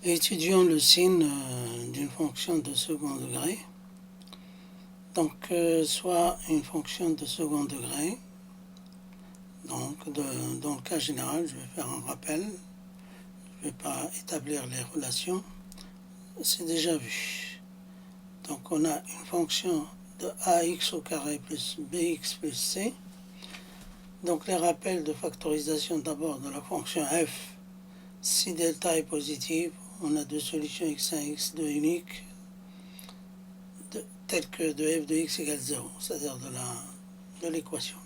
Étudions le signe d'une fonction de second degré. Donc, soit une fonction de second degré. Donc, dans le cas général, je vais faire un rappel. Je ne vais pas établir les relations. C'est déjà vu. Donc, on a une fonction de ax au carré plus bx plus c. Donc, les rappels de factorisation d'abord de la fonction f. Si delta est positive, on a deux solutions x1 x2 uniques, telles que de f de x égale 0, c'est-à-dire de l'équation.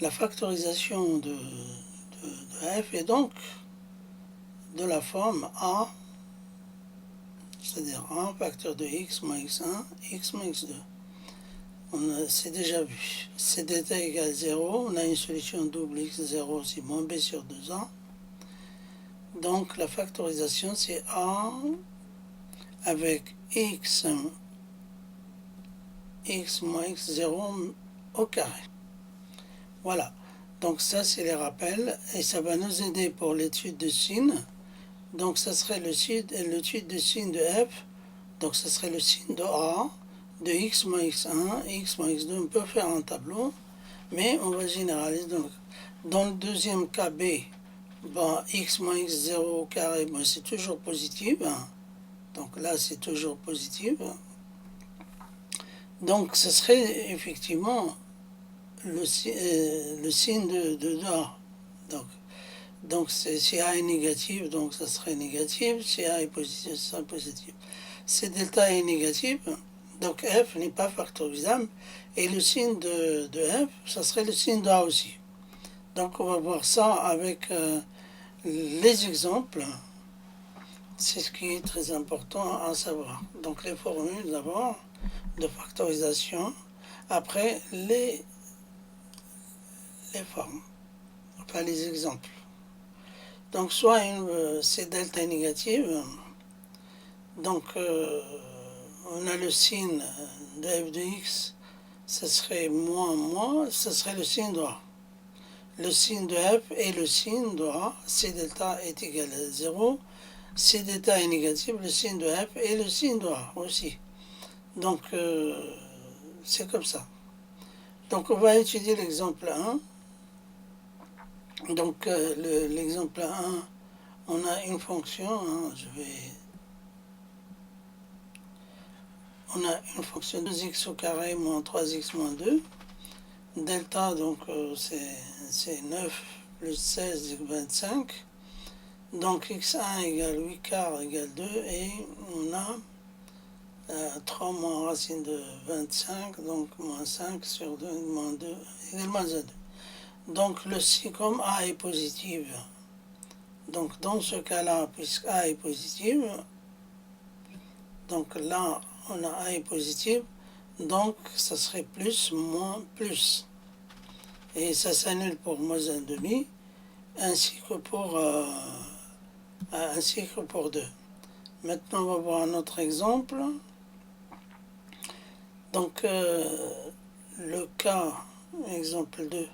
La factorisation de f est donc de la forme a, c'est-à-dire a facteur de x moins x1, x moins x2. C'est déjà vu. Si delta égale 0, on a une solution double x0, c'est moins b sur 2a. Donc la factorisation, c'est a avec x moins x0 au carré. Voilà. Donc ça, c'est les rappels. Et ça va nous aider pour l'étude de signe. Donc ça serait l'étude de signe de f. Donc ça serait le signe de a, de x moins x1, x moins x2. On peut faire un tableau, mais on va généraliser. Donc, dans le deuxième cas B, x moins x0 au carré, c'est toujours positif. Donc là, c'est toujours positif. Donc ce serait effectivement le signe de A. Donc si A est négatif, donc ça serait négatif. Si A est positif, ça serait positif. Si delta est négatif, donc F n'est pas factorisable. Et le signe de F, ça serait le signe de A aussi. Donc on va voir ça avec les exemples. C'est ce qui est très important à savoir. Donc les formules d'abord de factorisation. Après les formes, enfin les exemples. Donc soit c'est delta négative, donc on a le signe de f de x, ce serait moins, ce serait le signe de A. Le signe de f et le signe de A, si delta est égal à 0, si delta est négatif, le signe de f et le signe de A aussi. Donc c'est comme ça. Donc on va étudier l'exemple 1. Donc l'exemple 1, on a une fonction, on a une fonction 2x au carré moins 3x moins 2. Delta, donc c'est 9 plus 16 égale 25. Donc x1 égale 8 quarts égale 2 et on a 3 moins racine de 25, donc moins 5 sur 2 moins 2 égale moins 2. Donc le si comme A est positive, donc dans ce cas-là, puisque A est positive, donc là on a A est positive, donc ça serait plus moins plus. Et ça s'annule pour moins 1,5, ainsi que pour 2. Maintenant on va voir un autre exemple. Donc le cas, exemple 2.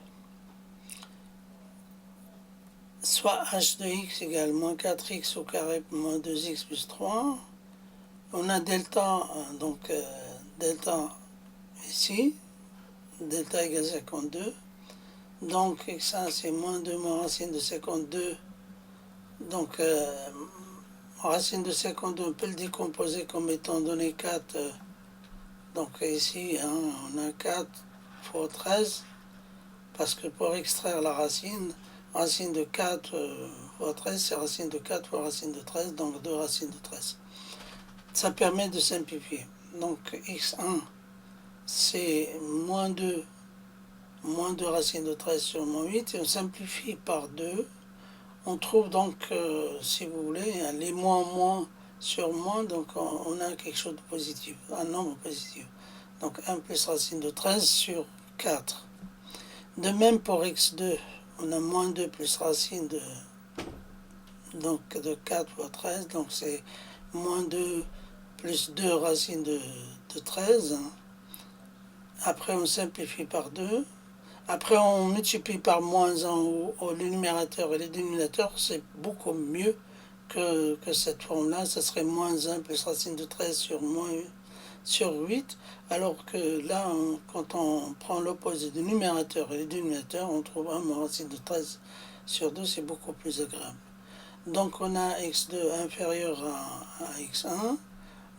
Soit h de x égale moins 4x au carré moins 2x plus 3. On a delta, donc delta ici, delta égale 52. Donc x1 c'est moins 2 moins racine de 52. Donc racine de 52, on peut le décomposer comme étant donné 4. Donc ici, on a 4 fois 13. Parce que pour extraire la racine de 4 fois 13, c'est racine de 4 fois racine de 13, donc 2 racines de 13. Ça permet de simplifier. Donc x1, c'est moins 2 racines de 13 sur moins 8, et on simplifie par 2. On trouve donc, si vous voulez, les moins sur moins, donc on a quelque chose de positif, un nombre positif. Donc 1 plus racine de 13 sur 4. De même pour x2, on a moins 2 plus racine de 4 fois 13, donc c'est moins 2 plus 2 racine de 13. Après on simplifie par 2. Après on multiplie par moins 1 au numérateur et le dénominateur, c'est beaucoup mieux que cette forme-là, ça serait moins 1 plus racine de 13 sur 8, alors que là, quand on prend l'opposé du numérateur et du dénominateur, on trouve 1 moins racine de 13 sur 2, c'est beaucoup plus agréable. Donc on a x2 inférieur à x1.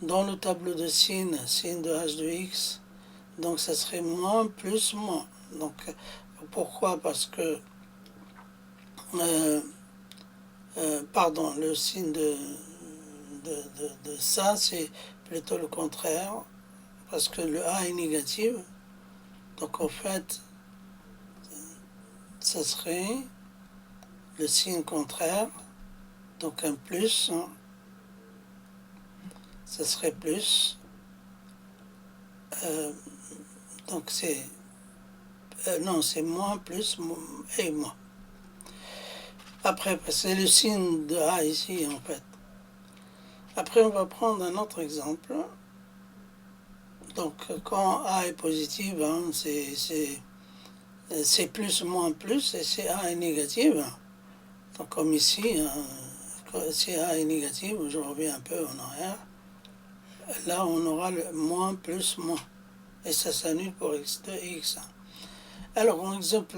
Dans le tableau de sin de h de x, donc ça serait moins plus moins. Donc pourquoi? Parce que pardon, le signe de ça, c'est plutôt le contraire, parce que le A est négatif. Donc en fait, ça serait le signe contraire, donc un plus, ça serait plus. Donc c'est non, c'est moins, plus et moins. Après, c'est le signe de A ici, en fait. Après, on va prendre un autre exemple. Donc, quand A est positif, hein, c'est plus, moins, plus, et si A est négatif, donc comme ici, hein, si A est négatif, je reviens un peu en arrière, là, on aura le moins, plus, moins. Et ça s'annule pour x2 et x1. Alors, en exemple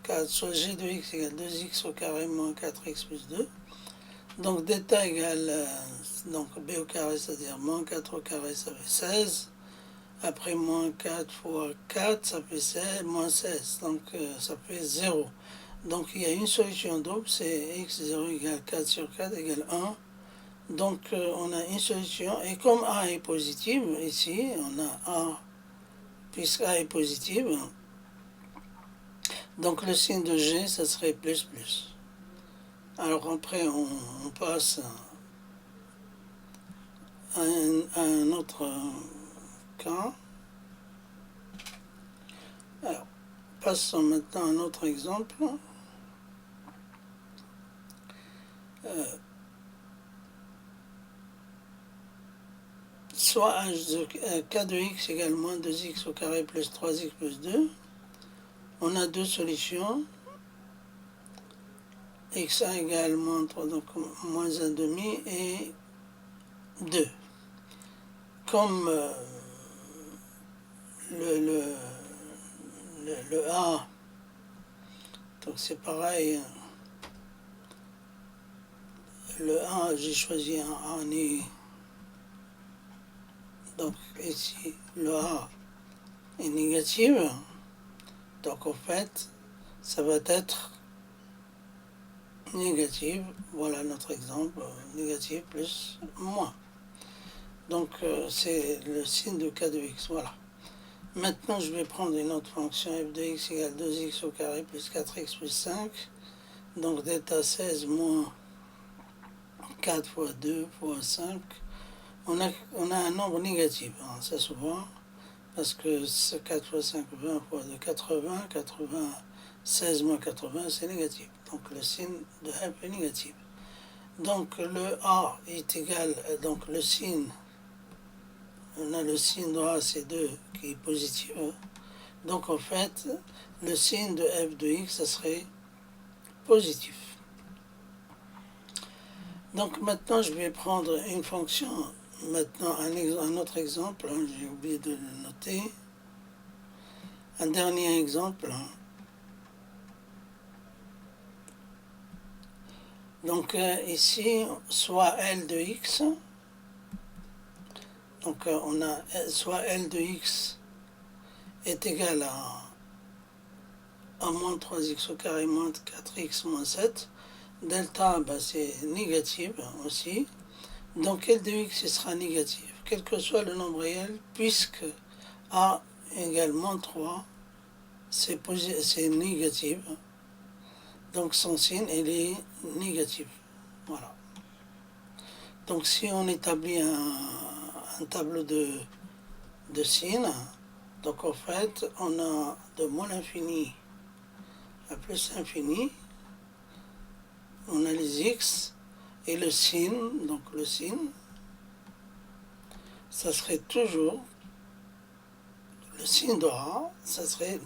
4, soit g de x égale 2x au carré moins 4x plus 2. Donc, d'état égale donc b au carré, c'est-à-dire moins 4 au carré, ça fait 16. Après, moins 4 fois 4, ça fait 16, moins 16. Donc, ça fait 0. Donc, il y a une solution double, c'est x0 égale 4 sur 4 égale 1. Donc, on a une solution. Et comme A est positive, ici, on a A, puisque A est positive, donc le signe de G, ça serait plus, plus. Alors après, on passe à un autre cas. Alors, passons maintenant à un autre exemple. Soit h de k de x égale moins 2x au carré plus 3x plus 2. On a deux solutions. x1 égale moins 3, donc moins 1 demi et 2. Comme le A, donc c'est pareil, le A, j'ai choisi un A né, donc ici le A est négatif, donc en fait ça va être négatif, voilà notre exemple, négatif plus moins. Donc c'est le signe de k de x, voilà. Maintenant, je vais prendre une autre fonction f de x égale 2x au carré plus 4x plus 5. Donc, d'état 16 moins 4 fois 2 fois 5. On a un nombre négatif, hein, ça se voit, parce que 4 fois 5, 20 fois 2, 80. 80, 16 moins 80, c'est négatif. Donc, le signe de f est négatif. Donc, le a est égal, donc le signe, on a le signe de a, c'est 2 qui est positif. Donc en fait, le signe de f de x, ça serait positif. Donc maintenant, je vais prendre une fonction, maintenant un autre exemple, hein, j'ai oublié de le noter. Un dernier exemple. Donc ici, soit L de x, donc on a soit L de x est égal à moins 3x au carré moins 4x moins 7. Delta, bah, c'est négatif aussi. Donc L de x sera négatif, quel que soit le nombre réel, puisque A égale moins 3, c'est négatif. Donc son signe, il est négatif. Voilà. Donc si on établit un tableau de signes, donc en fait, on a de moins l'infini à plus l'infini, on a les x, et le signe, donc le signe, ça serait toujours, le signe de A, ça serait